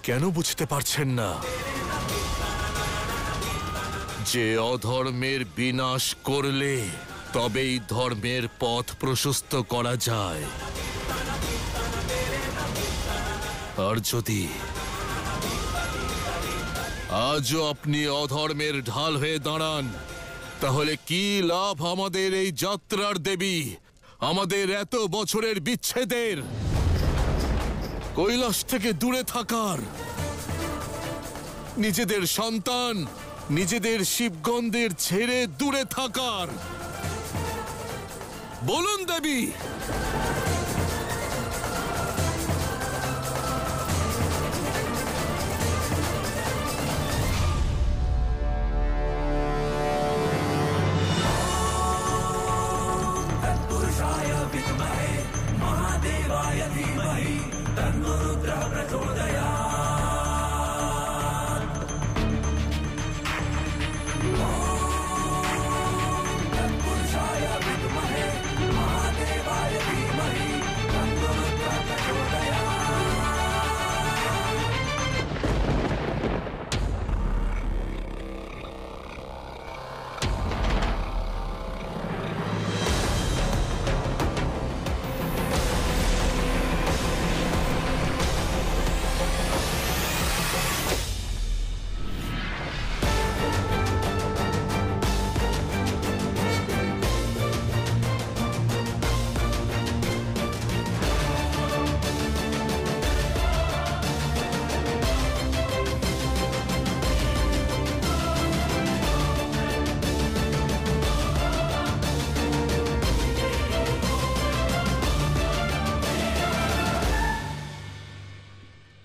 কেন বুঝতে পারছেন না যে অধর্মের বিনাশ করলে তবেই ধর্মের পথ প্রশস্ত করা যায়? আর যদি আজও আপনি অধর্মের ঢাল হয়ে দাঁড়ান, তাহলে কি লাভ আমাদের এই যাত্রার দেবী, আমাদের এত বছরের বিচ্ছেদের, কৈলাস থেকে দূরে থাকার, নিজেদের সন্তান, নিজেদের শিবগন্ধের ছেড়ে দূরে থাকার? বলুন দেবী।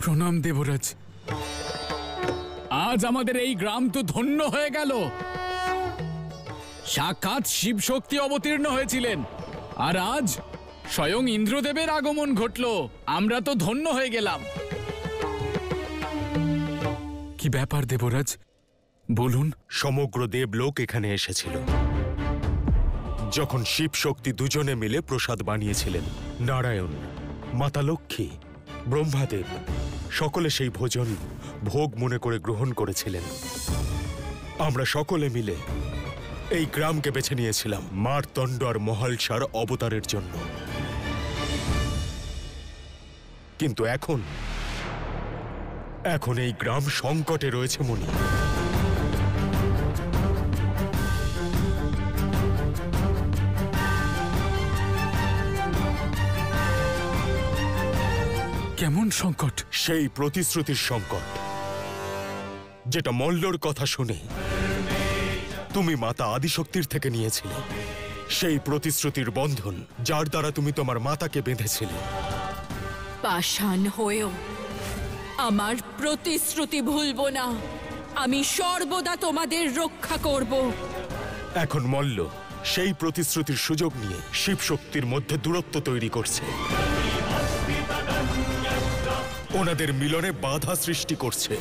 প্রণাম দেবরাজ। আজ আমাদের এই গ্রাম তো ধন্য হয়ে গেল। সাক্ষাৎ শিব শক্তি অবতীর্ণ হয়েছিলেন, আর আজ স্বয়ং ইন্দ্রদেবের আগমন ঘটল। আমরা তো ধন্য হয়ে গেলাম। কি ব্যাপার দেবরাজ, বলুন। সমগ্র দেবলোক এখানে এসেছিল যখন শিব শক্তি দুজনে মিলে প্রসাদ বানিয়েছিলেন। নারায়ণ, মাতা লক্ষ্মী, ব্রহ্মাদেব সকলে সেই ভোজন ভোগ মনে করে গ্রহণ করেছিলেন। আমরা সকলে মিলে এই গ্রামকে বেছে নিয়েছিলাম মারতণ্ড আর মহালসার অবতারের জন্য। কিন্তু এখন এই গ্রাম সংকটে রয়েছে মুনি। কেমন সংকট? সেই প্রতিশ্রুতির সংকট যেটা মল্লর কথা শুনে তুমি মাতা আদিশক্তির থেকে নিয়েছিলে। সেই প্রতিশ্রুতির বন্ধন যার দ্বারা তুমি তোমার মাতাকে বেঁধেছিলে। পাষাণ হয়েও আমার প্রতিশ্রুতি ভুলব না। আমি সর্বদা তোমাদের রক্ষা করব। এখন মল্ল সেই প্রতিশ্রুতির সুযোগ নিয়ে শিব শক্তির মধ্যে দূরত্ব তৈরি করছে, ওনাদের মিলনে বাধা সৃষ্টি করছে।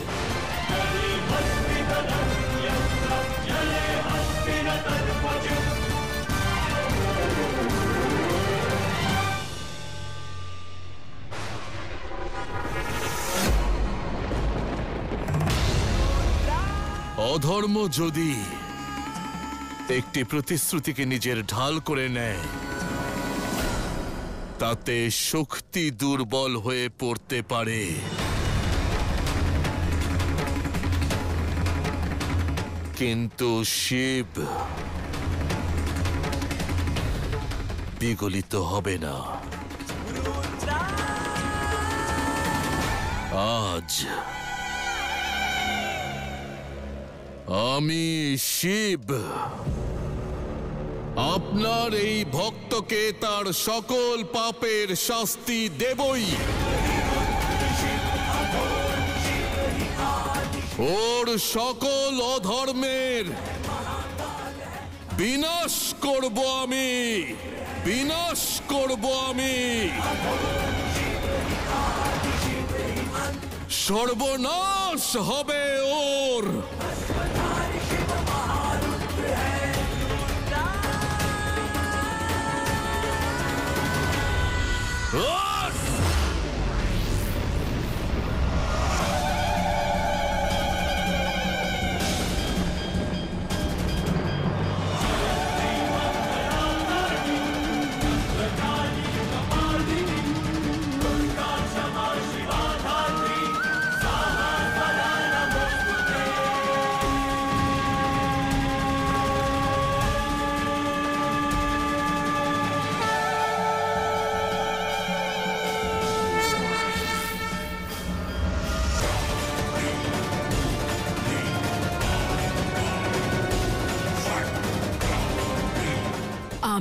অধর্ম যদি একটি প্রতিশ্রুতিকে নিজের ঢাল করে নেয়, তাতে শক্তি দুর্বল হয়ে পড়তে পারে। কিন্তু শিব বিগলিত হবে না। আজ আমি শিব আপনার এই ভক্তকে তার সকল পাপের শাস্তি দেবই। ওর সকল অধর্মের বিনাশ করব আমি, বিনাশ করব আমি। সর্বনাশ হবে ওর।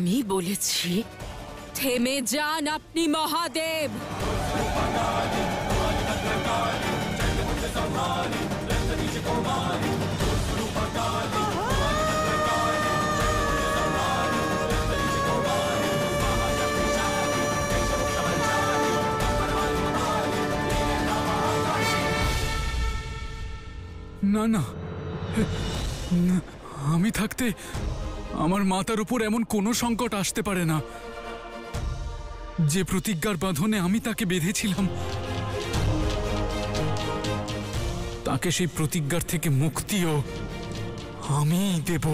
আমি বলেছি থেমে যান আপনি মহাদেব। না না না, আমি থাকতে আমার মাতার উপর এমন কোনো সংকট আসতে পারে না। যে প্রতিজ্ঞার বাঁধনে আমি তাকে বেঁধেছিলাম, তাকে সেই প্রতিজ্ঞার থেকে মুক্তিও আমিই দেব।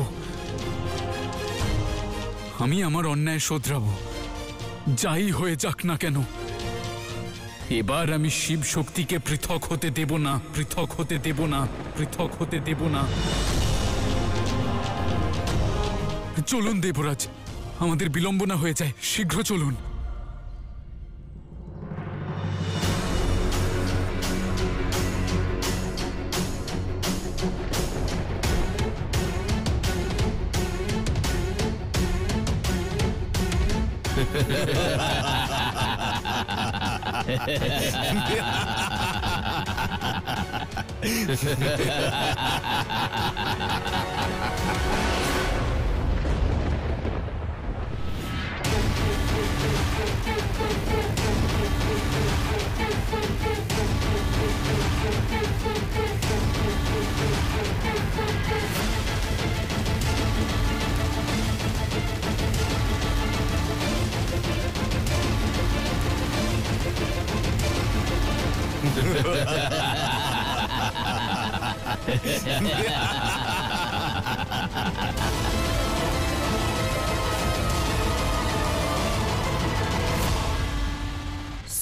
আমি আমার অন্যায় শোধরাবো, যাই হয়ে যাক না কেন। এবার আমি শিব শক্তিকে পৃথক হতে দেব না, পৃথক হতে দেব না, পৃথক হতে দেব না। চলুন দেবরাজ, আমাদের বিলম্ব না হয়ে যায়, শীঘ্র চলুন।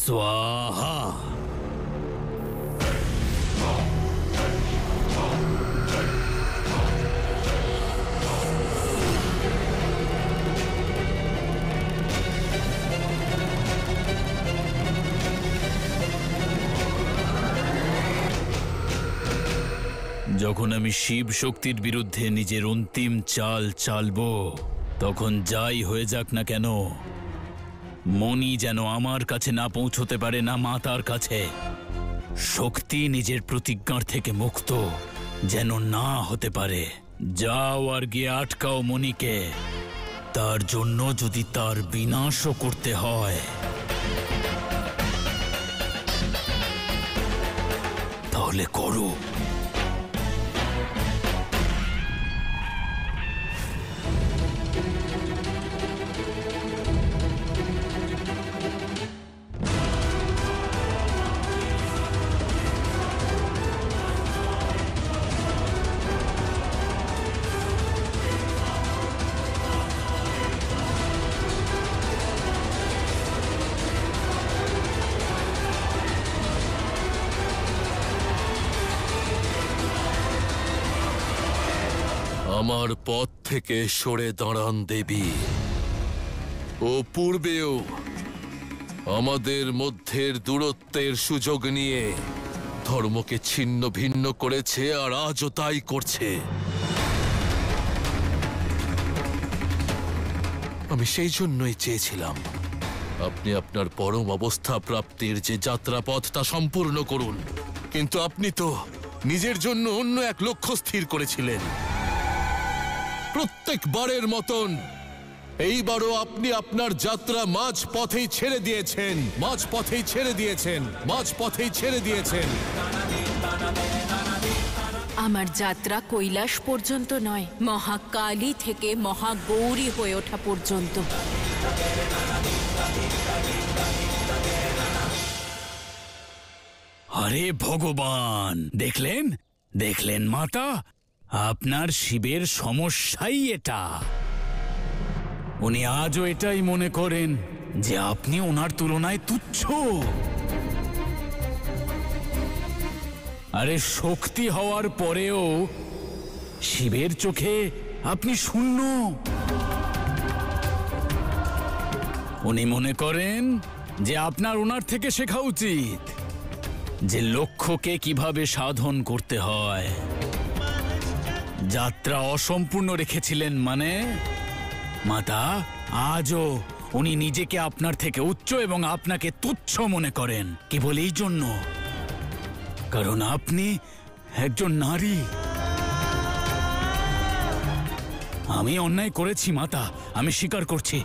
स्वाहा। যখন আমি শিব শক্তির বিরুদ্ধে নিজের অন্তিম চাল চালবো, তখন যাই হয়ে যাক না কেন, মনি যেন আমার কাছে না পৌঁছতে পারে, না মাতার কাছে। শক্তি নিজের প্রতিজ্ঞার থেকে মুক্ত যেন না হতে পারে। যাও আর গিয়ে আটকাও মনিকে। তার জন্য যদি তার বিনাশও করতে হয়, তাহলে করো। আমার পথ থেকে সরে দাঁড়ান দেবী। ও পূর্বেও আমাদের মধ্যের দূরত্বের সুযোগ নিয়ে ধর্মকে ছিন্ন ভিন্ন করেছে, আর আজও তাই করছে। আমি সেই জন্যই চেয়েছিলাম আপনি আপনার পরম অবস্থা প্রাপ্তির যে যাত্রাপথ তা সম্পূর্ণ করুন, কিন্তু আপনি তো নিজের জন্য অন্য এক লক্ষ্য স্থির করেছিলেন। প্রত্যেকবারের মতন এইবারও আপনি আপনার যাত্রা মাঝ পথেই ছেড়ে দিয়েছেন, মাঝ পথেই ছেড়ে দিয়েছেন, মাঝ পথেই ছেড়ে দিয়েছেন। আমার যাত্রা কৈলাস পর্যন্ত নয়, মহাকালী থেকে মহাগৌরী হয়ে ওঠা পর্যন্ত। আরে ভগবান, দেখলেন দেখলেন মাতা, আপনার শিবের সমস্যাই এটা। উনি আজও এটাই মনে করেন যে আপনি ওনার তুলনায় তুচ্ছ। আরে শক্তি হওয়ার পরেও শিবের চোখে আপনি শূন্য। উনি মনে করেন যে আপনার ওনার থেকে শেখা উচিত যে লক্ষ্যকে কিভাবে সাধন করতে হয়। যাত্রা অসম্পূর্ণ রেখেছিলেন মানে? মাতা, আজও উনি নিজেকে আপনার থেকে উচ্চ এবং আপনাকে তুচ্ছ মনে করেন, কেবল এই জন্য কারণ আপনি একজন নারী। আমি অন্যায় করেছি মাতা, আমি স্বীকার করছি,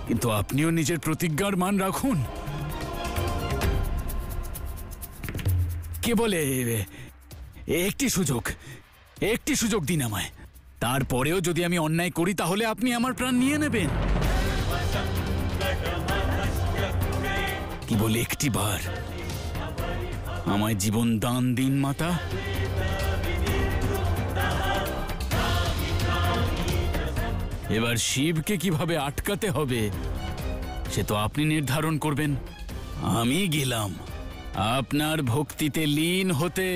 কিন্তু আপনিও নিজের প্রতিজ্ঞার মান রাখুন। কেবল একটি সুযোগ দিন আমায়। তারপরেও যদি আমি অন্যায় করি তাহলে আপনি আমার প্রাণ নিয়ে নেবেন। কেবল একটি বার আমায় জীবন দান দিন মাতা। এবার শিবকে কিভাবে আটকাতে হবে সে তো আপনি নির্ধারণ করবেন। আমি গেলাম আপনার ভক্তিতে লীন হতে,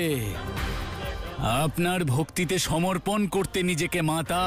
আপনার ভক্তিতে সমর্পণ করতে নিজেকে মাতা।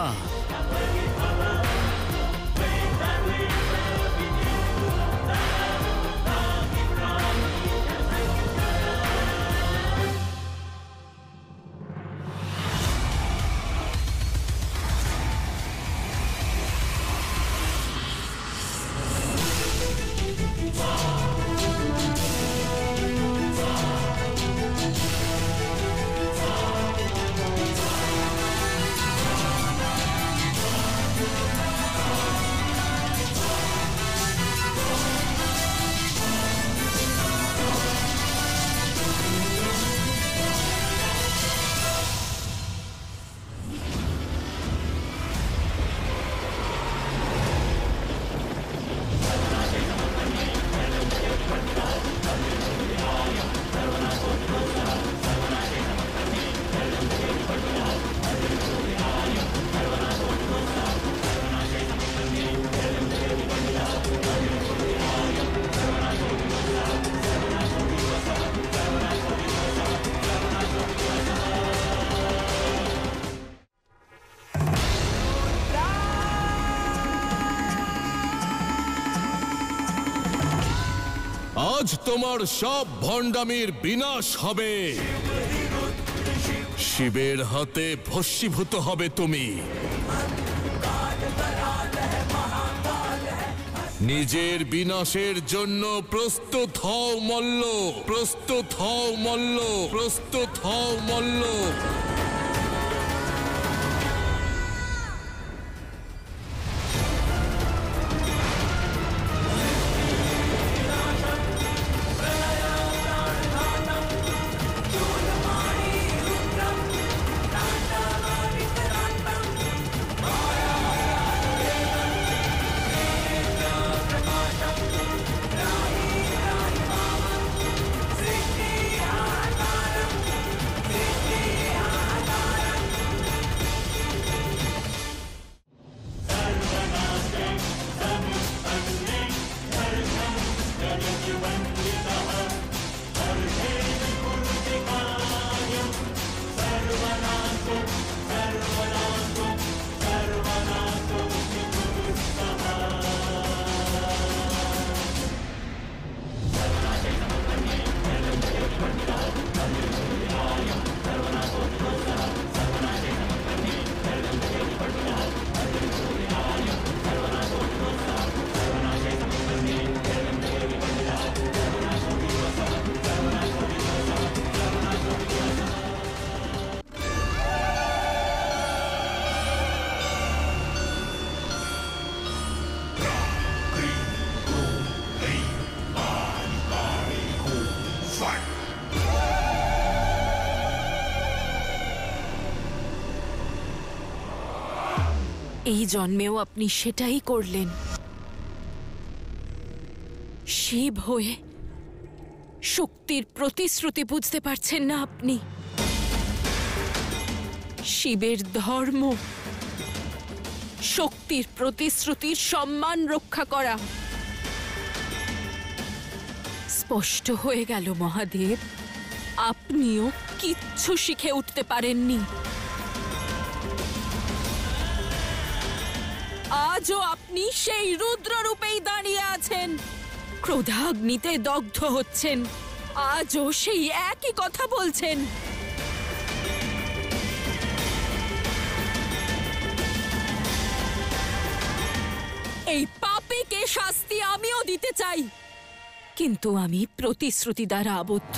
আজ তোমার সব ভণ্ডামির বিনাশ হবে। শিবের হাতে ভস্মীভূত হবে তুমি। নিজের বিনাশের জন্য প্রস্তুত হও মল্ল, প্রস্তুত হও মল্ল, প্রস্তুত হও মল্ল। এই জন্মেও আপনি সেটাই করলেন। শিব হয়ে শক্তির প্রতিশ্রুতি বুঝতে পারছেন না আপনি। শিবের ধর্ম শক্তির প্রতিশ্রুতির সম্মান রক্ষা করা। স্পষ্ট হয়ে গেল মহাদেব, আপনিও কিচ্ছু শিখে উঠতে পারেননি। আজও আপনি সেই রুদ্র রূপেই দাঁড়িয়ে আছেন, ক্রোধাগ্নিতে দগ্ধ হচ্ছেন। আজও সেই একই কথা বলছেন। এই পাপীকে শাস্তি আমিও দিতে চাই, কিন্তু আমি প্রতিশ্রুতি দ্বারা আবদ্ধ।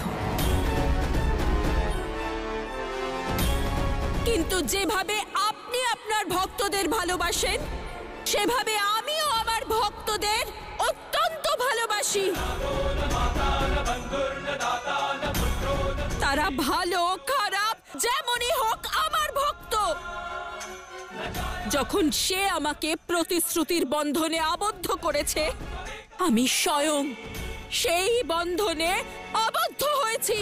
কিন্তু যেভাবে আপনি আপনার ভক্তদের ভালোবাসেন, সেভাবে আমিও আমার ভক্তদের অত্যন্ত ভালোবাসি। তারা ভালো খারাপ যেমনই হোক আমার ভক্ত। যখন সে আমাকে প্রতিশ্রুতির বন্ধনে আবদ্ধ করেছে, আমি স্বয়ং সেই বন্ধনে আবদ্ধ হয়েছি।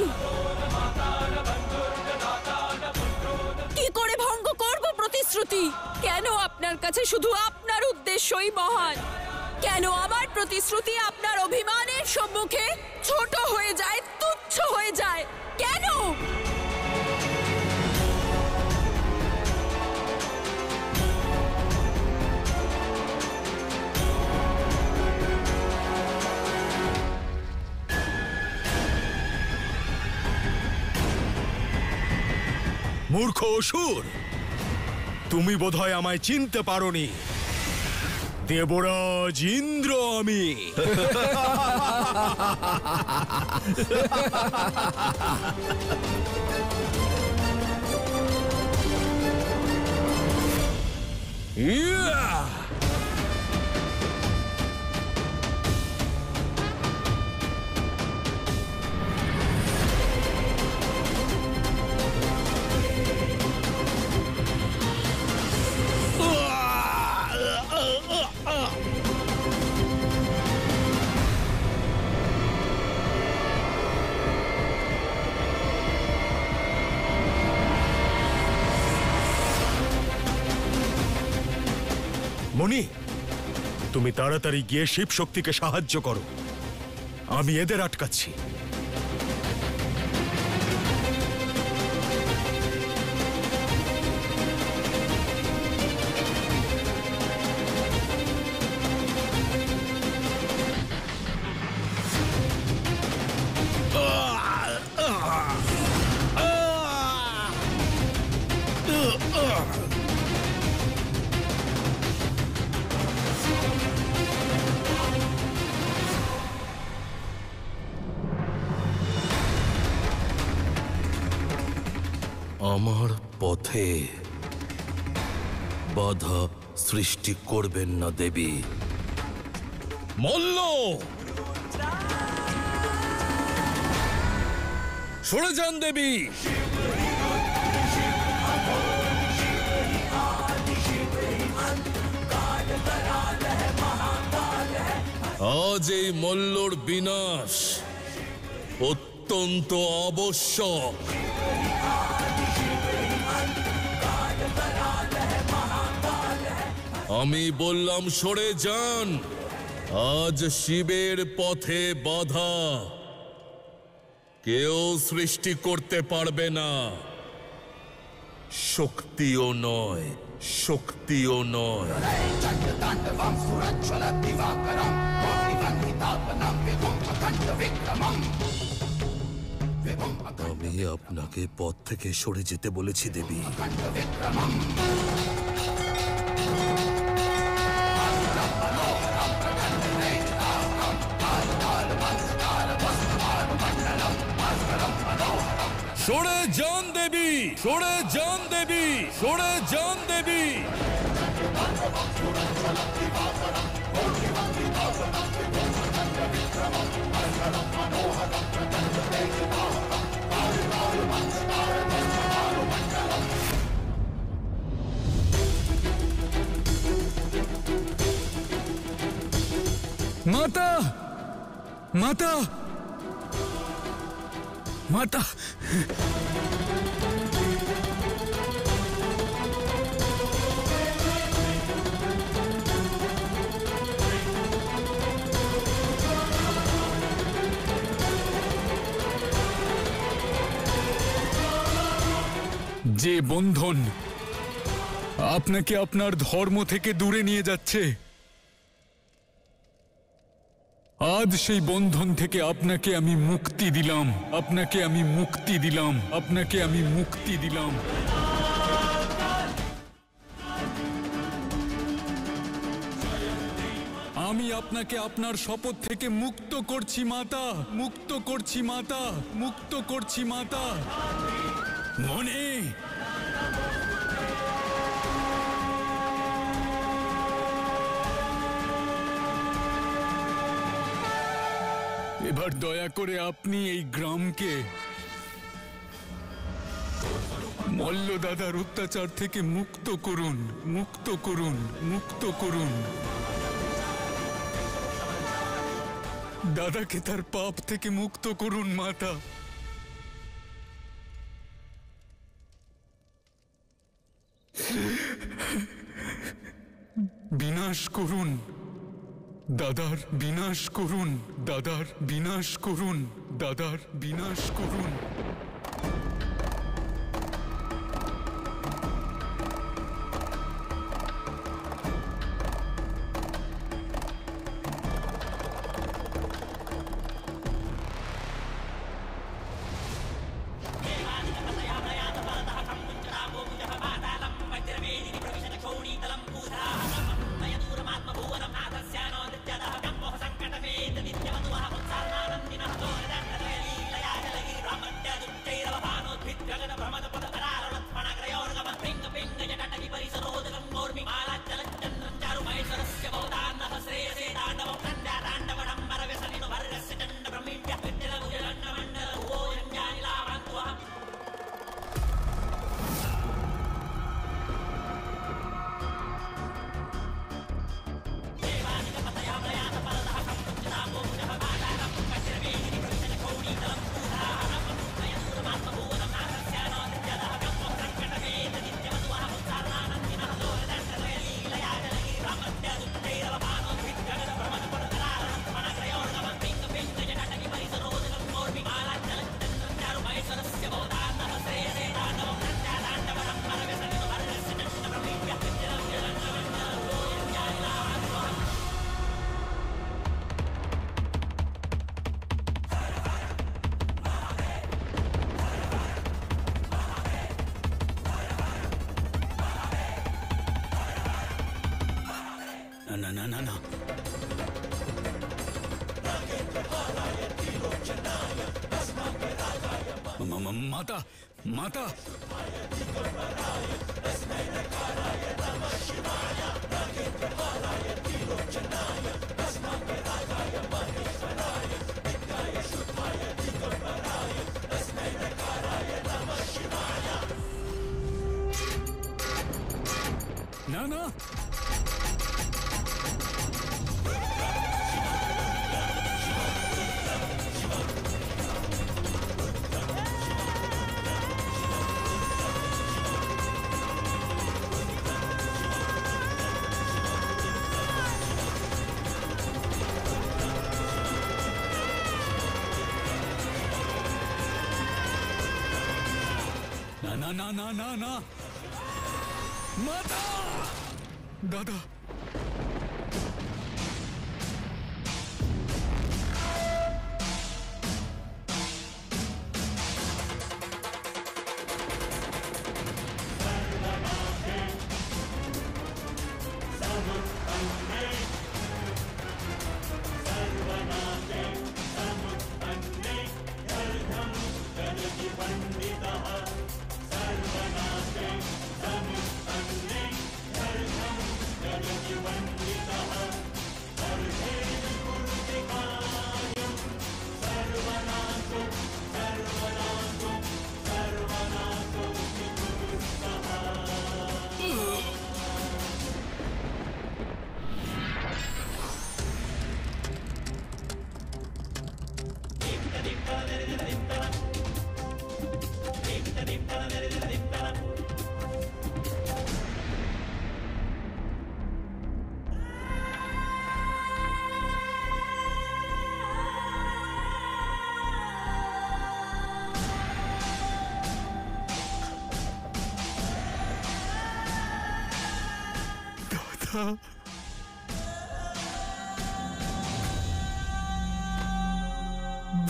কি করে ভঙ্গ করব প্রতিশ্রুতি? কেন আপনার কাছে শুধু আপনার উদ্দেশ্যই মহান? কেন আমার প্রতিশ্রুতি আপনার অভিমানের সম্মুখে ছোট হয়ে যায়, তুচ্ছ হয়ে যায়? কেন? মূর্খ অসুর, তুমি বোধহয় আমায় চিনতে পারোনি। দেবরাজ ইন্দ্র আমি। মণি, তুমি তাড়াতাড়ি গিয়ে শিব শক্তিকে সাহায্য করো, আমি এদের আটকাচ্ছি। আমার পথে বাধা সৃষ্টি করবেন না দেবী। মল্ল, সরে যান দেবী। আজ এই মল্লর বিনাশ অত্যন্ত আবশ্যক। আমি বললাম সরে যান। আজ শিবের পথে বাধা কেউ সৃষ্টি করতে পারবে না। শক্তিও নয়, শক্তিও নয়। আমি আপনাকে পথ থেকে সরে যেতে বলেছি দেবী। সরে যান দেবী, সরে যান দেবী, সরে যান দেবী। মাতা, মাতা, মাতা। যে বন্ধন আপনাকে আপনার ধর্ম থেকে দূরে নিয়ে যাচ্ছে, আজ সেই বন্ধন থেকে আপনাকে আমি মুক্তি দিলাম, আপনাকে আমি মুক্তি দিলাম, আপনাকে আমি মুক্তি দিলাম। আপনাকে আপনার শপথ থেকে মুক্ত করছি মাতা, মুক্ত করছি মাতা, মুক্ত করছি মাতা। মনে এবার দয়া করে আপনি এই গ্রামকে মল্ল দাদার অত্যাচার থেকে মুক্ত করুন, মুক্ত করুন, মুক্ত করুন। দাদাকে তার পাপ থেকে মুক্ত করুন মাতা। বিনাশ করুন, দাদার বিনাশ করুন, দাদার বিনাশ করুন, দাদার বিনাশ করুন। না না না না, মাতা, মাতা, না না, না না না না, মাতা, দাদা,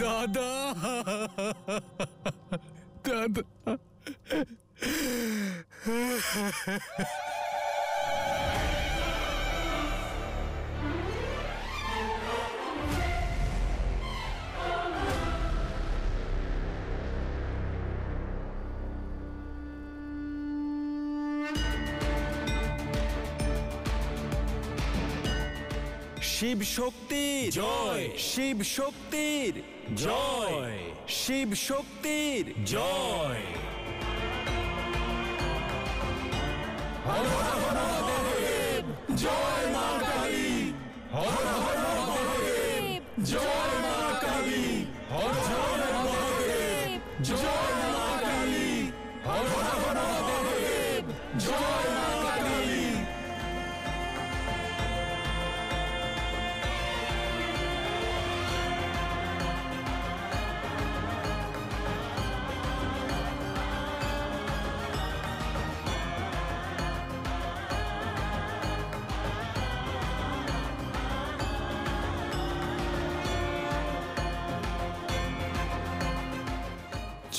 দাদা, দাদা, শিব শক্তির জয়। শিব শক্তির জয়। শিব শক্তির জয়। জয় মা কালী, হর হর মহাদেব, জয় মা কালী, হর হর মহাদেব, জয় মা কালী, হর হর মহাদেব, জয় মা কালী।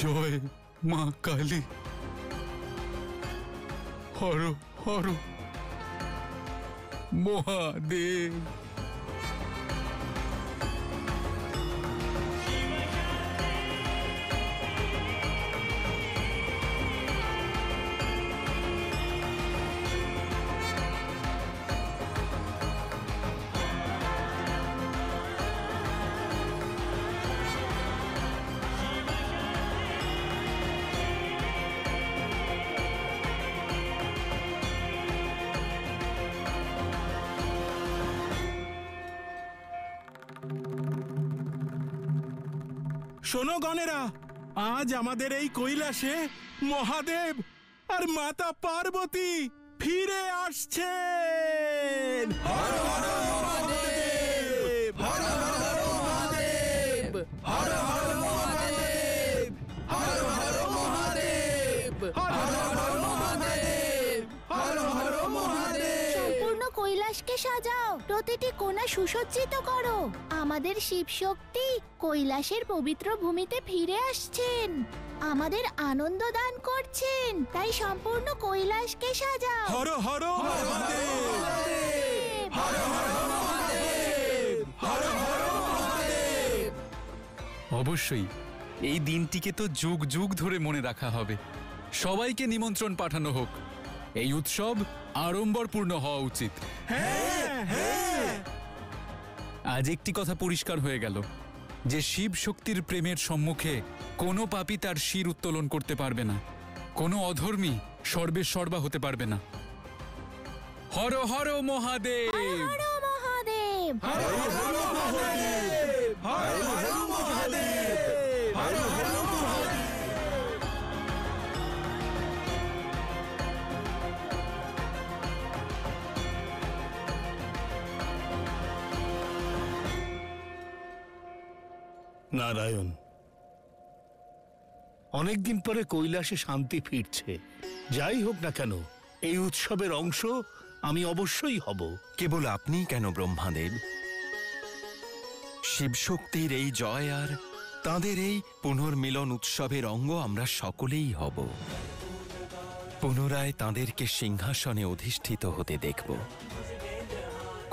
জয় মা কালী, হর হর মহাদেব। শোনো গণেরা, আজ আমাদের এই কৈলাসে মহাদেব আর মাতা পার্বতী ফিরে আসছেন। হর হর মহাদেব, হর হর মহাদেব, হর হর মহাদেব, হর হর মহাদেব, হর হর মহাদেব, হর হর মহাদেব। সম্পূর্ণ কৈলাসকে সাজাও, প্রতিটি কোণা সুসজ্জিত করো। আমাদের শিব শক্তি কৈলাসের পবিত্র ভূমিতে ফিরে আসছেন, আমাদের আনন্দ দান করছেন, তাই সম্পূর্ণ কৈলাসকে সাজাও। হর হর মহাদেব, হর হর মহাদেব, হর হর মহাদেব। অবশ্যই এই দিনটিকে তো যুগ যুগ ধরে মনে রাখা হবে। সবাইকে নিমন্ত্রণ পাঠানো হোক। এই উৎসব আড়ম্বরপূর্ণ হওয়া উচিত। আজ একটি কথা পরিষ্কার হয়ে গেল যে শিব শক্তির প্রেমের সম্মুখে কোনো পাপী তার শির উত্তোলন করতে পারবে না, কোনো অধর্মী সর্বেসর্বা হতে পারবে না। হর হর মহাদেব, হর মহাদেব, হর হর মহাদেব, হর হর মহাদেব, হর হর মহাদেব। নারায়ণ, অনেকদিন পরে কৈলাসে শান্তি ফিরছে। যাই হোক না কেন, এই উৎসবের অংশ আমি অবশ্যই হব। কেবল আপনিই কেন ব্রহ্মাদেব? শিবশক্তির এই জয় আর তাঁদের এই পুনর্মিলন উৎসবের অঙ্গ আমরা সকলেই হব। পুনরায় তাঁদেরকে সিংহাসনে অধিষ্ঠিত হতে দেখব,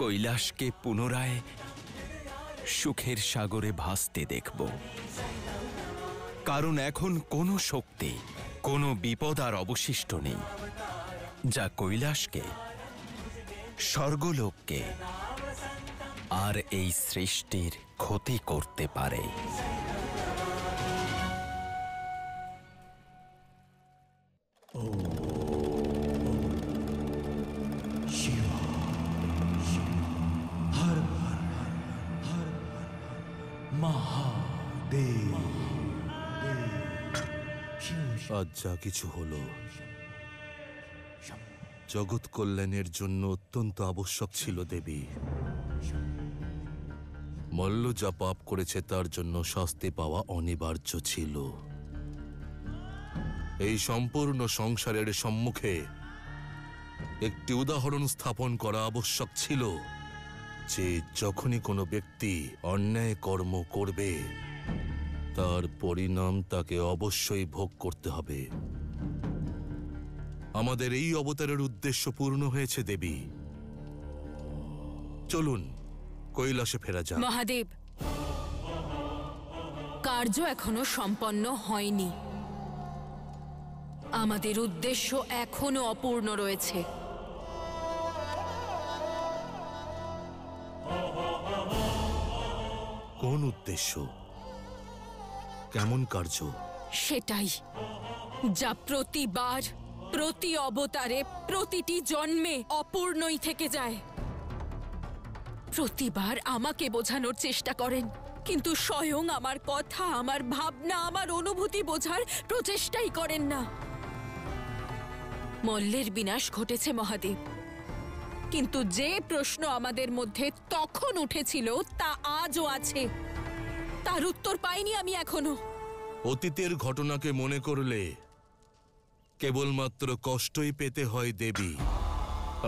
কৈলাসকে পুনরায় সুখের সাগরে ভাসতে দেখব। কারণ এখন কোনো শক্তি, কোনো বিপদ আর অবশিষ্ট নেই যা কৈলাসকে, স্বর্গলোককে আর এই সৃষ্টির ক্ষতি করতে পারে। আজ যা কিছু হলো জগৎ কল্যাণের জন্য অত্যন্ত আবশ্যক ছিল দেবী। মল্ল যা পাপ করেছে তার জন্য শাস্তি পাওয়া অনিবার্য ছিল। এই সম্পূর্ণ সংসারের সম্মুখে একটি উদাহরণ স্থাপন করা আবশ্যক ছিল যে যখনই কোনো ব্যক্তি অন্যায় কর্ম করবে তার পরিণাম তাকে অবশ্যই ভোগ করতে হবে। আমাদের এই অবতারের উদ্দেশ্য পূর্ণ হয়েছে দেবী। চলুন কৈলাসে ফেরা যাক। মহাদেব, কার্য এখনো সম্পন্ন হয়নি। আমাদের উদ্দেশ্য এখনো অপূর্ণ রয়েছে। কোন উদ্দেশ্য, কেমন কার্য? সেটাই যা প্রতিবার, প্রতি অবতারে, প্রতিটি জন্মে অপূর্ণই থেকে যায়। প্রতিবার আমাকে বোঝানোর চেষ্টা করেন, কিন্তু স্বয়ং আমার কথা, আমার ভাবনা, আমার অনুভূতি বোঝার প্রচেষ্টাই করেন না। মল্লের বিনাশ ঘটেছে মহাদেব, কিন্তু যে প্রশ্ন আমাদের মধ্যে তখন উঠেছিল তা আজও আছে। তার উত্তর পাইনি আমি এখনো। অতীতের ঘটনাকে মনে করলে কেবলমাত্র কষ্টই পেতে হয় দেবী।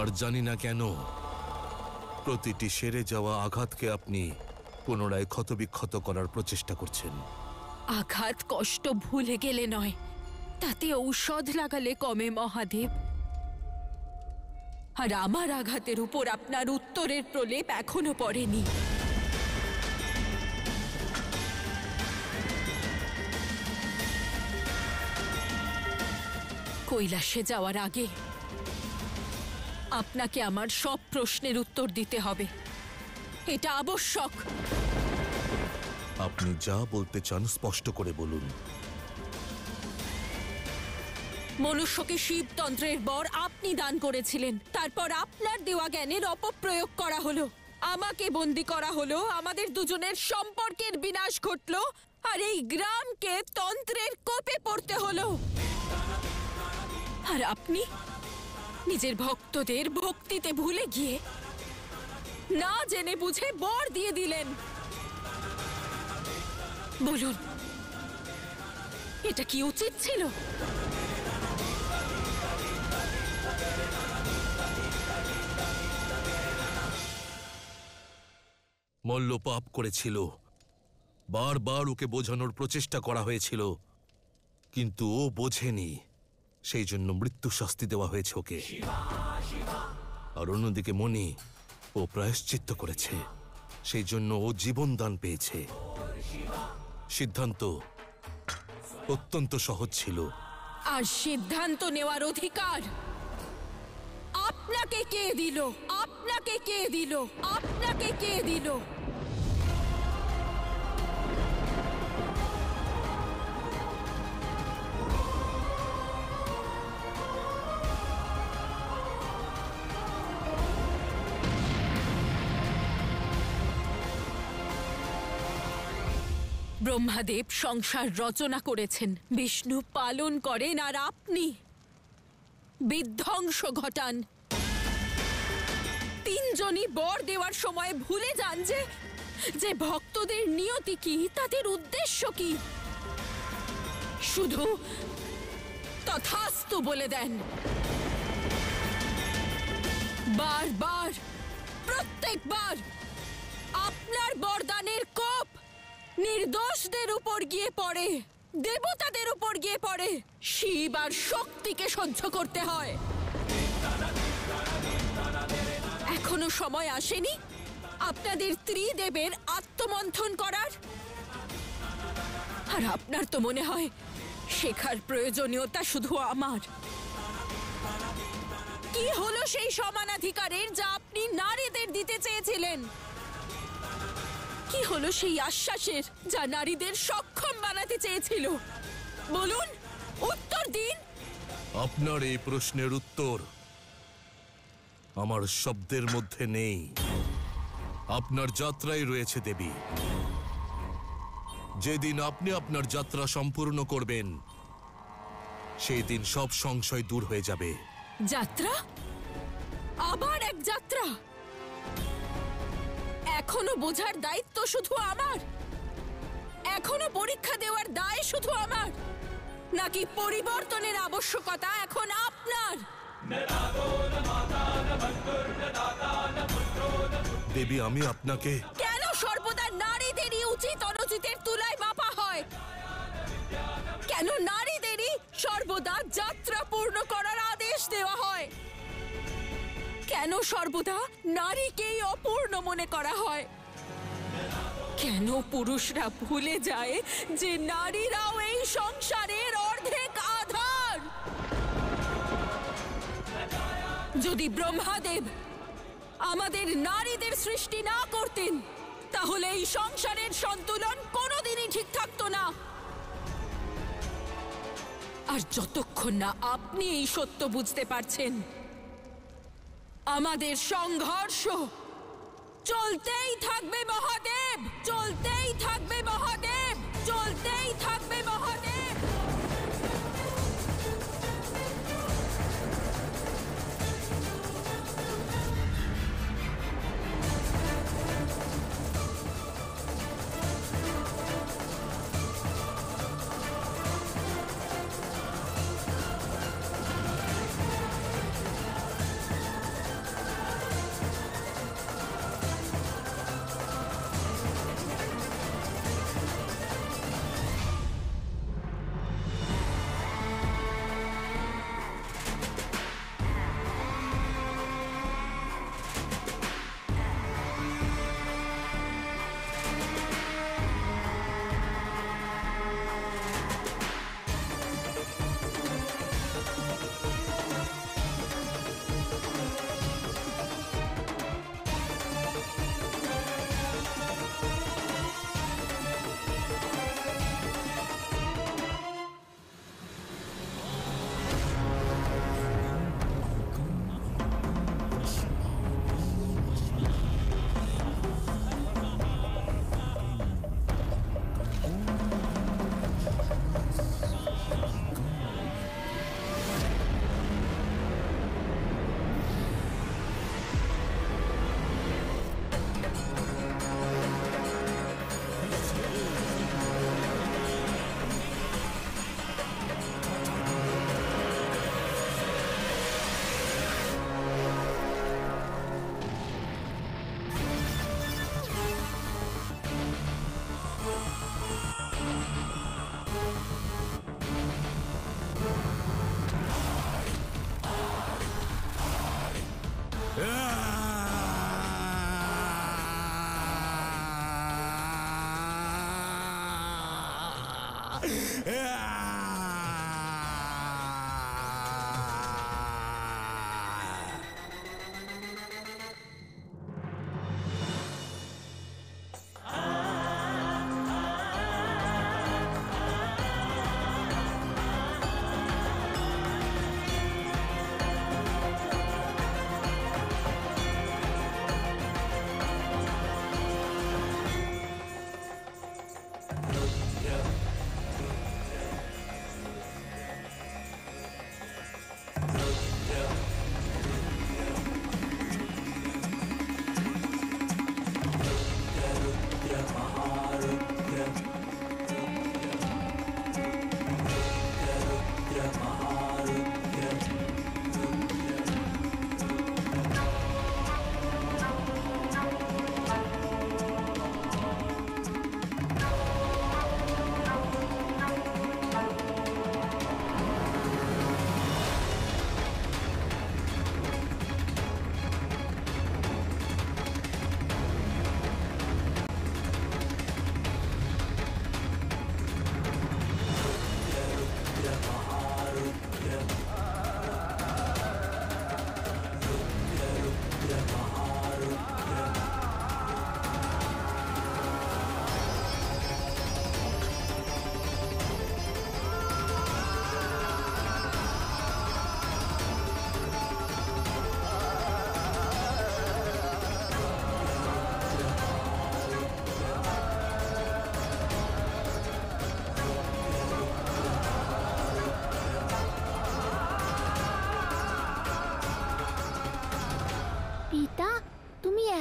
আর জানি না কেন প্রতিটি সেরে যাওয়া আঘাতকে আপনি পুনরায় ক্ষতবিক্ষত করার প্রচেষ্টা করছেন। আঘাত কষ্ট ভুলে গেলে নয়, তাতে ঔষধ লাগালে কমে মহাদেব। আর আমার আঘাতের উপর আপনার উত্তরের প্রলেপ এখনো পড়েনি। কৈলাসে যাওয়ার আগে আপনাকে আমার সব প্রশ্নের উত্তর দিতে হবে, এটা আবশ্যক। আপনি যা বলতে চান স্পষ্ট করে বলুন। মনুষ্যকে শিবতন্ত্রের বর আপনি দান করেছিলেন, তারপর আপনার দেওয়া জ্ঞানের অপপ্রয়োগ করা হলো, আমাকে বন্দী করা হলো, আমাদের দুজনের সম্পর্কের বিনাশ ঘটলো, আর এই গ্রামকে তন্ত্রের কোপে পড়তে হলো। আর আপনি নিজের ভক্তদের ভক্তিতে ভুলে গিয়ে না জেনে বুঝে বর দিয়ে দিলেন। বলুন, এটা কি উচিত ছিল? মল্ল পাপ করেছিল, বারবার ওকে বোঝানোর প্রচেষ্টা করা হয়েছিল, কিন্তু ও বোঝেনি, সেই জন্য মৃত্যু শাস্তি দেওয়া হয়েছে ওকে। আর অন্যদিকে মণি, ও প্রায়শ্চিত্ত করেছে, সেই জন্য ও জীবন দান পেয়েছে। সিদ্ধান্ত অত্যন্ত সহজ ছিল। আর সিদ্ধান্ত নেওয়ার অধিকার আপনাকে কে দিল? আপনাকে কে দিল? আপনাকে কে দিল? ব্রহ্মাদেব সংসার রচনা করেছেন, বিষ্ণু পালন করেন, আর আপনি বিধ্বংস ঘটান। তিনজনই বর দেওয়ার সময় ভুলে যান যে ভক্তদের নিয়তি কি, তাদের উদ্দেশ্য কি। শুধু তথাস্তু বলে দেন। বারবার, প্রত্যেকবার আপনার বরদানের কোপ নির্দোষদের উপর গিয়ে পড়ে, দেবতাদের উপর গিয়ে পড়ে। শিব আর শক্তিকে সহ্য করতে হয়। এখনো সময় আসেনি আপনাদের ত্রিদেবের আত্মমন্থন করার? আর আপনার তো মনে হয় শেখার প্রয়োজনীয়তা শুধু আমার। কি হলো সেই সমানাধিকারের যা আপনি নারীদের দিতে চেয়েছিলেন? কি হলো সেই আশ্বাসের যা নারীদের সক্ষম বানাতে চেয়েছিল? বলুন, উত্তর দিন। আপনার এই প্রশ্নের উত্তর আমার শব্দের মধ্যে নেই, আপনার যাত্রায় রয়েছে দেবী। যেদিন আপনি আপনার যাত্রা সম্পূর্ণ করবেন, সেই দিন সব সংশয় দূর হয়ে যাবে। যাত্রা? আবার এক যাত্রা? এখনো বোঝার দায়িত্ব শুধু আমার? এখনো পরীক্ষা দেওয়ার দায় শুধু আমার? নাকি পরিবর্তনের আবশ্যকতা এখন আপনার? দেবী, আমি আপনাকে কেন সর্বদা নারীদেরই উচিত অনুচিতের তুলায় মাপা হয়? কেন নারীদেরই সর্বদা যাত্রা পূর্ণ করার আদেশ দেওয়া হয়? কেন সর্বদা নারীকেই অপূর্ণ মনে করা হয়? কেন পুরুষরা ভুলে যায় যে নারীরাও এই সংসারের অর্ধেক আধার? যদি ব্রহ্মাদেব আমাদের নারীদের সৃষ্টি না করতেন, তাহলে এই সংসারের সন্তুলন কোনোদিনই ঠিক থাকতো না। আর যতক্ষণ না আপনি এই সত্য বুঝতে পারছেন, আমাদের সংঘর্ষ চলতেই থাকবে মহাদেব, চলতেই থাকবে মহাদেব, চলতেই থাকবে মহাদেব।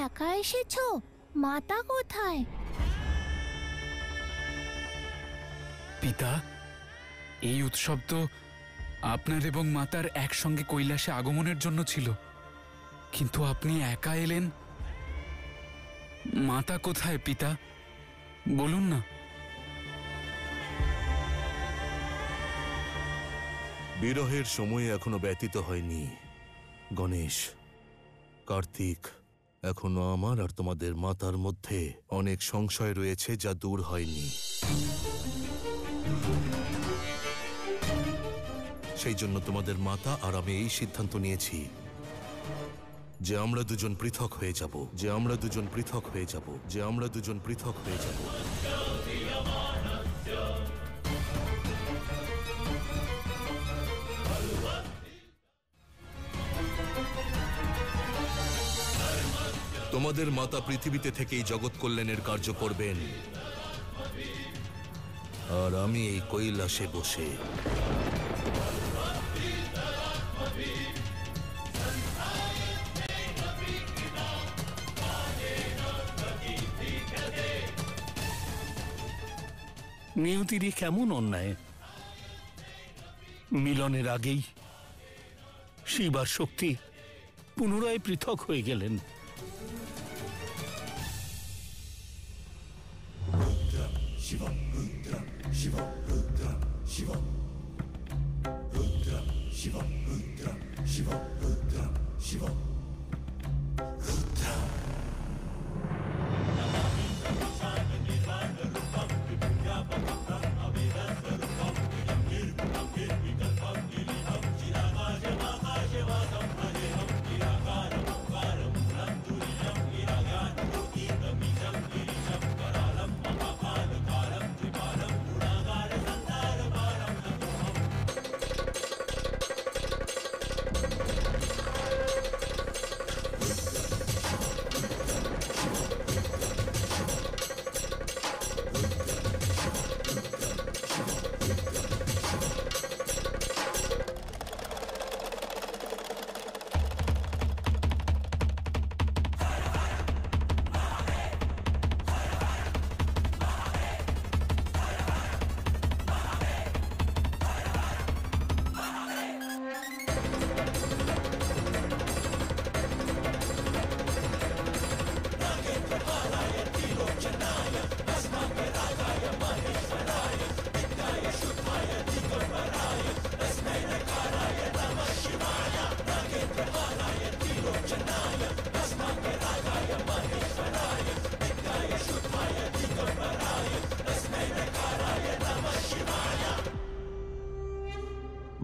একা এসেছো? মাতা কোথায়? পিতা, এই উৎসব তো আপনার এবং মাতার একসঙ্গে কৈলাসে আগমনের জন্য ছিল, কিন্তু আপনি একা এলেন। মাতা কোথায় পিতা? বলুন না। বিরহের সময় এখনো ব্যতীত হয়নি গণেশ। কার্তিক, এখনো আমার আর তোমাদের মাতার মধ্যে অনেক সংশয় রয়েছে যা দূর হয়নি। সেই জন্য তোমাদের মাতা আর আমি এই সিদ্ধান্ত নিয়েছি যে আমরা দুজন পৃথক হয়ে যাব, যে আমরা দুজন পৃথক হয়ে যাব, যে আমরা দুজন পৃথক হয়ে যাব। তোমাদের মাতা পৃথিবীতে থেকেই জগৎ কল্যাণের কার্য করবেন, আর আমি এই কৈলাসে বসে নিয়তির কেমন অন্যায়! মিলনের আগেই শিব আর শক্তি পুনরায় পৃথক হয়ে গেলেন।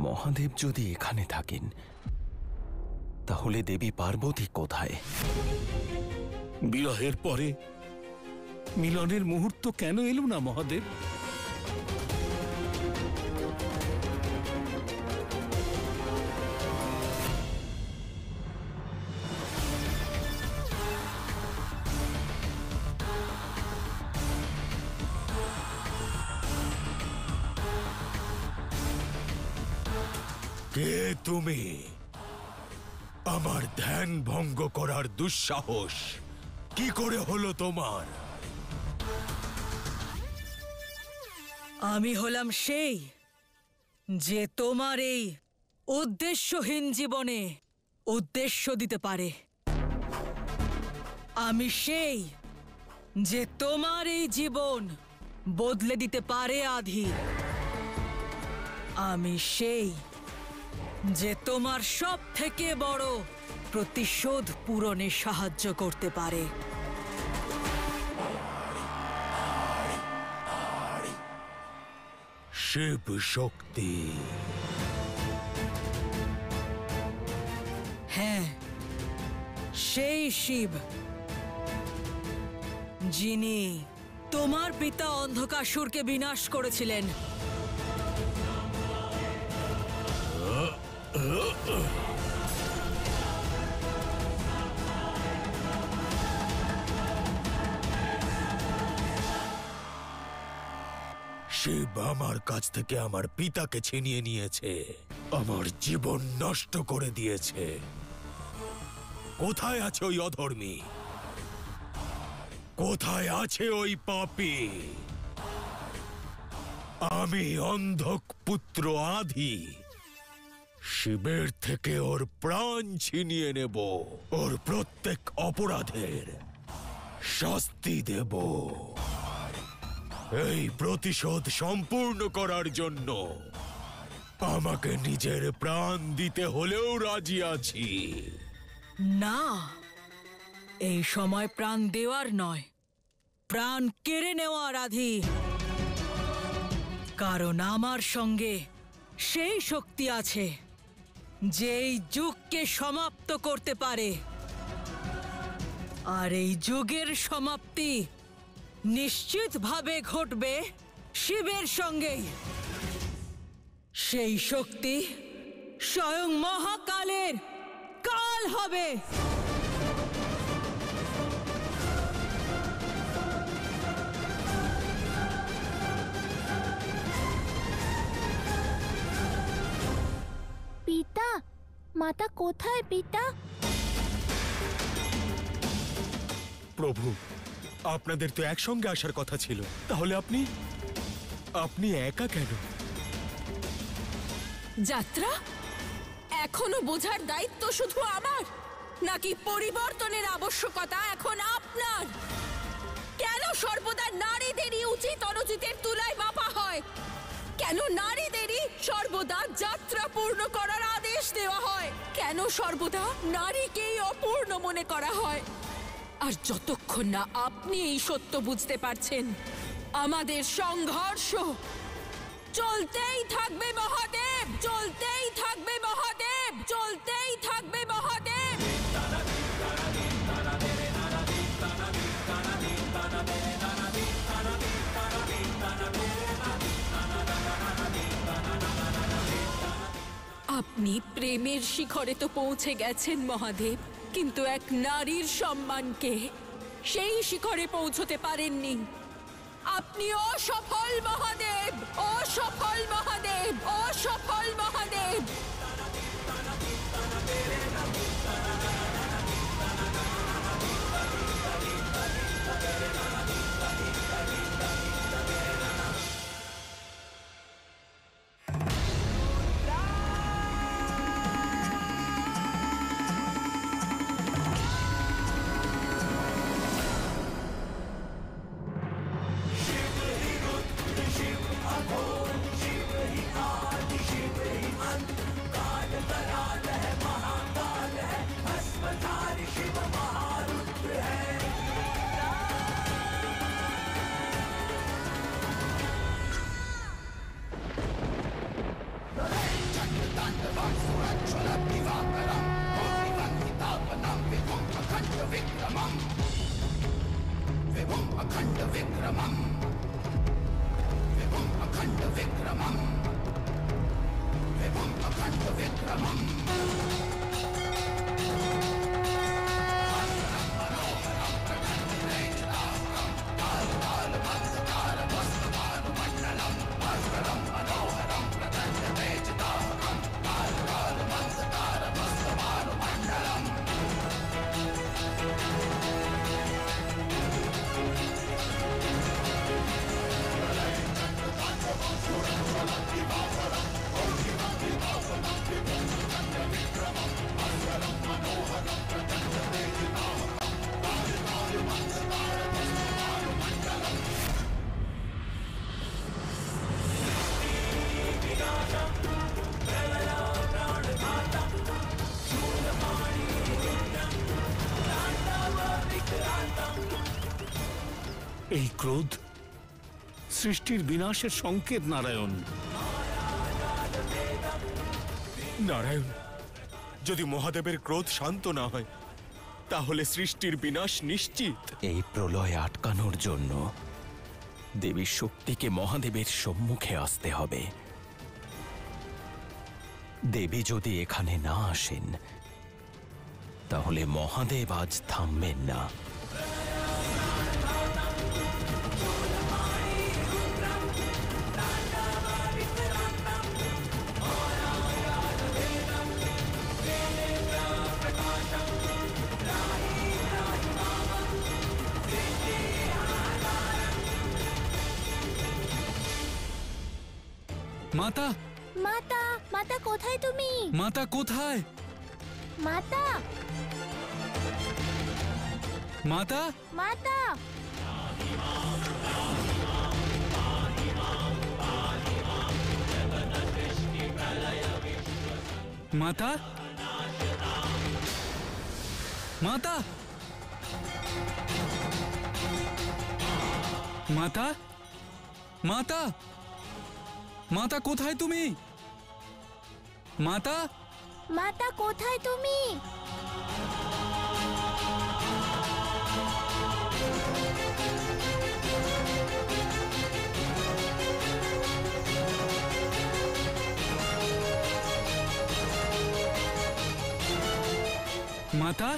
মহাদেব যদি এখানে থাকেন, তাহলে দেবী পার্বতী কোথায়? বিরহের পরে মিলনের মুহূর্ত কেন এলো না মহাদেব? কে তুমি? আমার ধ্যান ভঙ্গ করার দুঃসাহস কি করে হলো তোমার? আমি হলাম সেই যে তোমার এই উদ্দেশ্যহীন জীবনে উদ্দেশ্য দিতে পারে। আমি সেই যে তোমার এই জীবন বদলে দিতে পারে আধি। আমি সেই যে তোমার সব থেকে বড় প্রতিশোধ পূরণে সাহায্য করতে পারে। শিব শক্তি। হ্যাঁ, সেই শিব যিনি তোমার পিতা অন্ধকাসুরকে বিনাশ করেছিলেন। শিব আমার কাছ থেকে আমার পিতাকে ছিনিয়ে নিয়েছে, আমার জীবন নষ্ট করে দিয়েছে। কোথায় আছে ওই অধর্মী? কোথায় আছে ওই পাপী? আমি অন্ধক পুত্র আধি শিবের থেকে ওর প্রাণ ছিনিয়ে নেব, ওর প্রত্যেক অপরাধের শাস্তি দেব। এই প্রতিশোধ সম্পূর্ণ করার জন্য আমাকে নিজের প্রাণ দিতে হলেও রাজি আছি। না, এই সময় প্রাণ দেওয়ার নয়, প্রাণ কেড়ে নেওয়ার আধি। কারণ আমার সঙ্গে সেই শক্তি আছে যে এই যুগকে সমাপ্ত করতে পারে। আর এই যুগের সমাপ্তি নিশ্চিতভাবে ঘটবে শিবের সঙ্গেই। সেই শক্তি স্বয়ং মহাকালের কাল হবে। পিতা, মাতা কোথায় পিতা? প্রভু, আপনাদের তো একসঙ্গে আসার কথা ছিল, তাহলে আপনি একা কেন? যাত্রা এখনো বোঝার দায়িত্ব শুধু আমার, নাকি পরিবর্তনের আবশ্যকতা এখন আপনার? কেন সর্বদা নারীদেরই উচিত অনুচিতের তুলায় মাপা হয়? কেন নারীদেরই সর্বদা যাত্রা পূর্ণ করার আদেশ দেওয়া হয়? কেন সর্বদা নারীকেই অপূর্ণ মনে করা হয়? আর যতক্ষণ না আপনি এই সত্য বুঝতে পারছেন, আমাদের সংঘর্ষ চলতেই থাকবে মহাদেব, চলতেই থাকবে মহাদেব, চলতেই থাকবে মহাদেব। আপনি প্রেমের শিখরে তো পৌঁছে গেছেন মহাদেব, কিন্তু এক নারীর সম্মানকে সেই শিখরে পৌঁছতে পারেননি। আপনি অসফল মহাদেব, অসফল মহাদেব, অসফল মহাদেব। এই ক্রোধ সৃষ্টির বিনাশের সংকেত। নারায়ণ, নারায়ণ, যদি মহাদেবের ক্রোধ শান্ত না হয় তাহলে সৃষ্টির বিনাশ নিশ্চিত। এই প্রলয় আটকানোর জন্য দেবীর শক্তিকে মহাদেবের সম্মুখে আসতে হবে। দেবী যদি এখানে না আসেন তাহলে মহাদেব আজ থামবেন না। মাতা, মাতা, মাতা কোথায় তুমি? মাতা কোথায়? মাতা, মাতা, মাতা, মাতা, মাতা, মাতা, মাতা, মাতা কোথায় তুমি? মাতা, মাতা কোথায় তুমি? মাতা,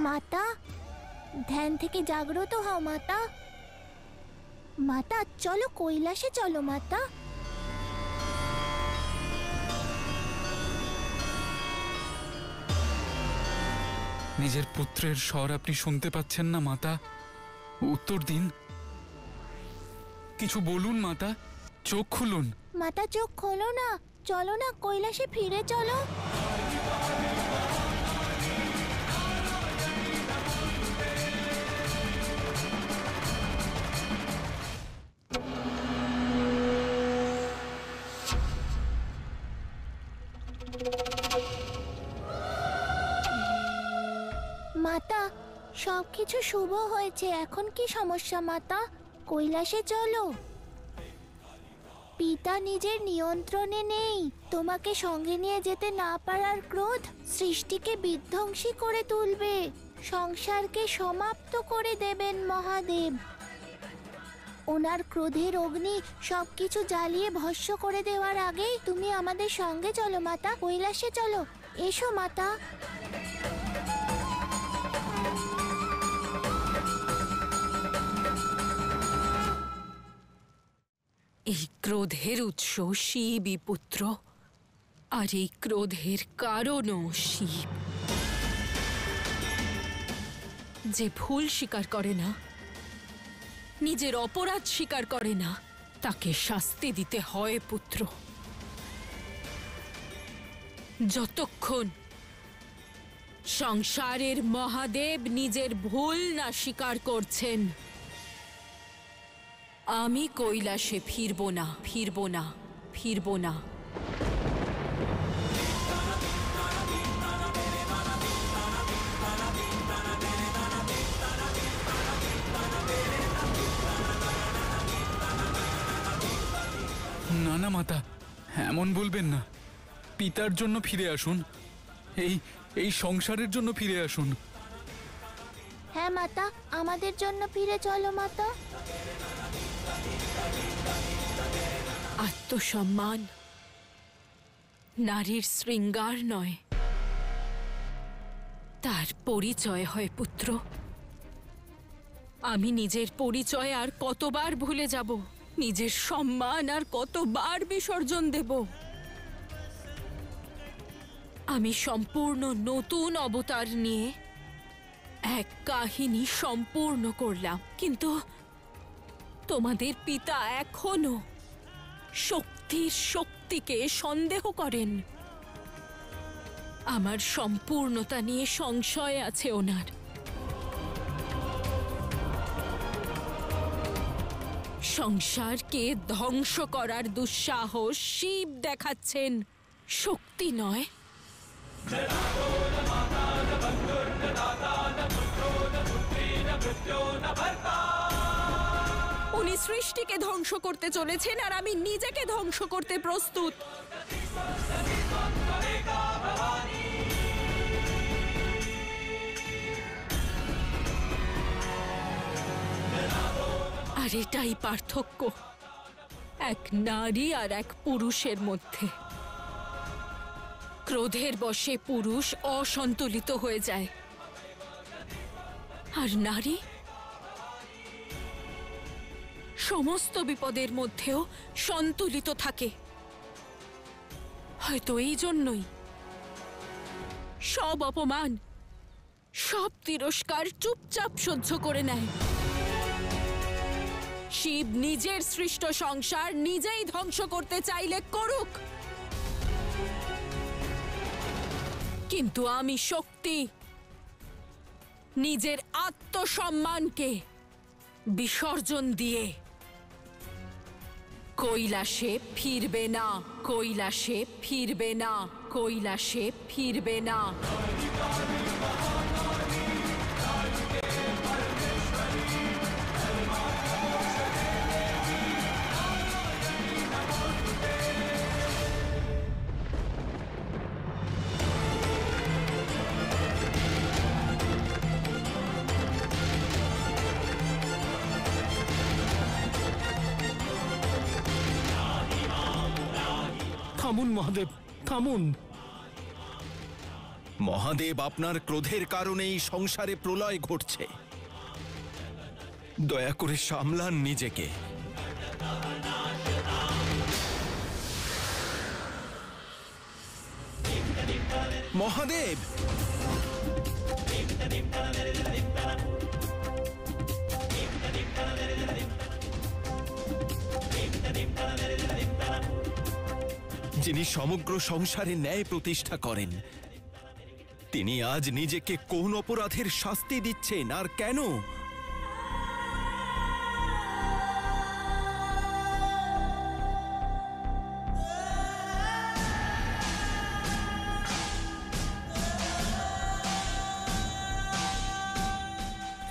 মাতা, ধ্যান থেকে জাগ্রত হও মাতা। মাতা চলো, কৈলাসে চলো মাতা। নিজের পুত্রের স্বর আপনি শুনতে পাচ্ছেন না মাতা? উত্তর দিন, কিছু বলুন মাতা, চোখ খুলুন। মাতা চোখ খোলো না, চলো না, কৈলাসে ফিরে চলো। মাতা, সবকিছু শুভ হয়েছে, এখন কি সমস্যা মাতা? কৈলাসে চলো। পিতা নিজের নিয়ন্ত্রণে নেই। তোমাকে সঙ্গে নিয়ে যেতে না পারার ক্রোধ সৃষ্টিকে বিধ্বংসী করে তুলবে, সংসারকে সমাপ্ত করে দেবেন মহাদেব। ওনার ক্রোধের অগ্নি সবকিছু জ্বালিয়ে ভস্ম করে দেওয়ার আগেই তুমি আমাদের সঙ্গে চলো মাতা, কৈলাসে চলো। এসো মাতা। এই ক্রোধের উৎস শিবই পুত্র, আর এই ক্রোধের কারণও শিব। যে ভুল স্বীকার করে না, নিজের অপরাধ স্বীকার করে না, তাকে শাস্তি দিতে হয় পুত্র। যতক্ষণ সংসারের মহাদেব নিজের ভুল না স্বীকার করছেন, আমি কৈলাসে ফিরব না, ফিরব না, ফিরব না। না না মাতা, এমন বলবেন না। পিতার জন্য ফিরে আসুন, এই সংসারের জন্য ফিরে আসুন। হ্যাঁ মাতা, আমাদের জন্য ফিরে চলো মাতা। আত্মসম্মান নারীর শৃঙ্গার নয়, তার পরিচয় হয় পুত্র। আমি নিজের পরিচয় আর কতবার ভুলে যাব, নিজের সম্মান আর কতবার বিসর্জন দেব। আমি সম্পূর্ণ নতুন অবতার নিয়ে এক কাহিনী সম্পূর্ণ করলাম, কিন্তু তোমাদের পিতা এখনো শক্তির শক্তিকে সন্দেহ করেন। আমার সম্পূর্ণতা নিয়ে সংশয় আছে ওনার। সংসারকে ধ্বংস করার দুঃসাহস শিব দেখাচ্ছেন, শক্তি নয়। উনি সৃষ্টিকে ধ্বংস করতে চলেছেন, আর আমি নিজেকে ধ্বংস করতে প্রস্তুত। আর এটাই পার্থক্য এক নারী আর এক পুরুষের মধ্যে। ক্রোধের বশে পুরুষ অসন্তুলিত হয়ে যায়, আর নারী সমস্ত বিপদের মধ্যেও সন্তুলিত থাকে। হয়তো এই জন্যই সব অপমান, সব তিরস্কার চুপচাপ সহ্য করে নেয়। শিব নিজের সৃষ্ট সংসার নিজেই ধ্বংস করতে চাইলে করুক, কিন্তু আমি শক্তি নিজের আত্মসম্মানকে বিসর্জন দিয়ে কৈলাসে ফিরবে না, কৈলাসে ফিরবে না, কৈলাসে ফিরবে না। থামুন মহাদেব, থামুন। মহাদেব, আপনার ক্রোধের কারণেই সংসারে প্রলয় ঘটছে। দয়া করে সামলান নিজেকে। মহাদেব! যিনি সমগ্র সংসারে ন্যায় প্রতিষ্ঠা করেন, তিনি আজ নিজেকে কোন অপরাধের শাস্তি দিচ্ছেন আর কেন?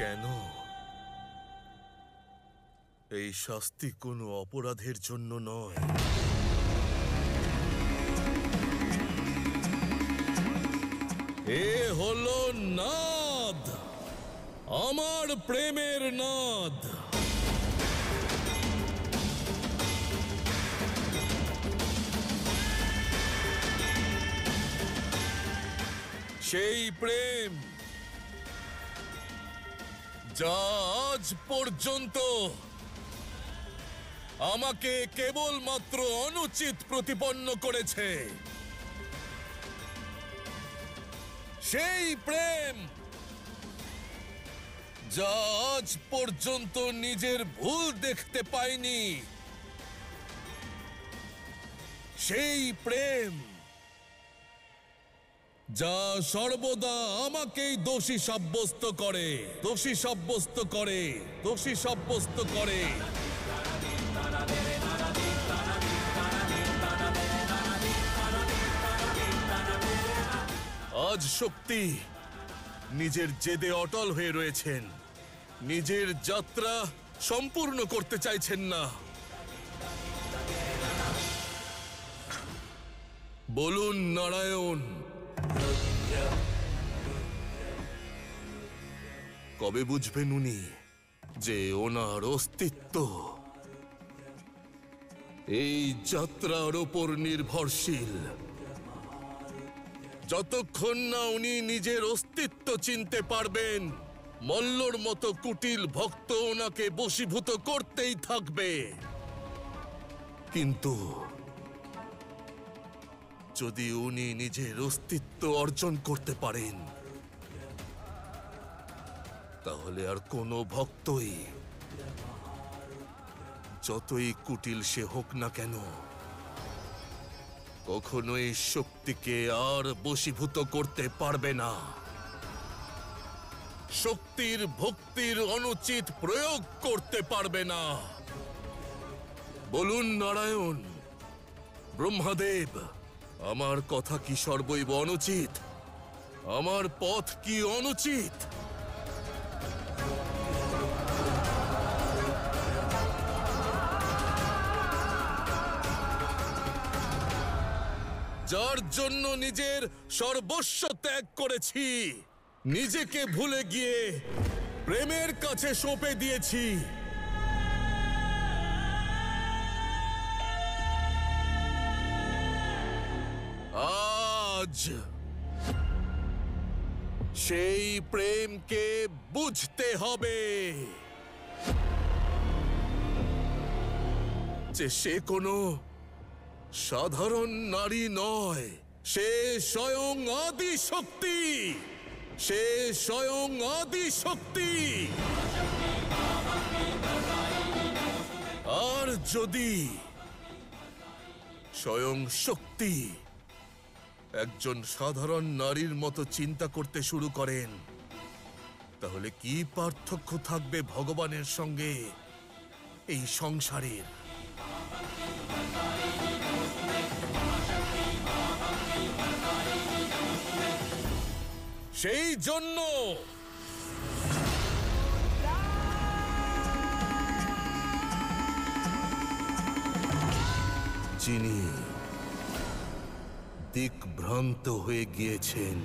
কেন? এই শাস্তি কোনো অপরাধের জন্য নয়। এ হলো নাদ, আমার প্রেমের নাদ। সেই প্রেম যা আজ পর্যন্ত আমাকে কেবলমাত্র অনুচিত প্রতিপন্ন করেছে। সেই প্রেম যা আজ পর্যন্ত নিজের ভুল দেখতে পায়নি। সেই প্রেম যা সর্বদা আমাকেই দোষী সাব্যস্ত করে, দোষী সাব্যস্ত করে, দোষী সাব্যস্ত করে। আজ শক্তি নিজের জেদে অটল হয়ে রয়েছেন, নিজের যাত্রা সম্পূর্ণ করতে চাইছেন না। বলুন নারায়ণ, কবে বুঝবেন উনি যে ওনার অস্তিত্ব এই যাত্রার ওপর নির্ভরশীল? যতক্ষণ না উনি নিজের অস্তিত্ব চিনতে পারবেন, মল্লর মতো কুটিল ভক্ত ওনাকে বশীভূত করতেই থাকবে। কিন্তু যদি উনি নিজের অস্তিত্ব অর্জন করতে পারেন, তাহলে আর কোনো ভক্তই, যতই কুটিল সে হোক না কেন, কখনোই শক্তিকে আর বশীভূত করতে পারবে না। শক্তির ভক্তির অনুচিত প্রয়োগ করতে পারবে না। বলুন নারায়ণ, ব্রহ্মাদেব, আমার কথা কি সর্বৈব অনুচিত? আমার পথ কি অনুচিত? যার জন্য নিজের সর্বস্ব ত্যাগ করেছি, নিজেকে ভুলে গিয়ে প্রেমের কাছে সঁপে দিয়েছি, আজ সেই প্রেমকে বুঝতে হবে যে সে কোনো সাধারণ নারী নয়, সে স্বয়ং আদি শক্তি, সে স্বয়ং আদি শক্তি। আর যদি স্বয়ং শক্তি একজন সাধারণ নারীর মতো চিন্তা করতে শুরু করেন, তাহলে কি পার্থক্য থাকবে ভগবানের সঙ্গে এই সংসারের? সেই জন্য যিনি দিকভ্রান্ত হয়ে গিয়েছেন,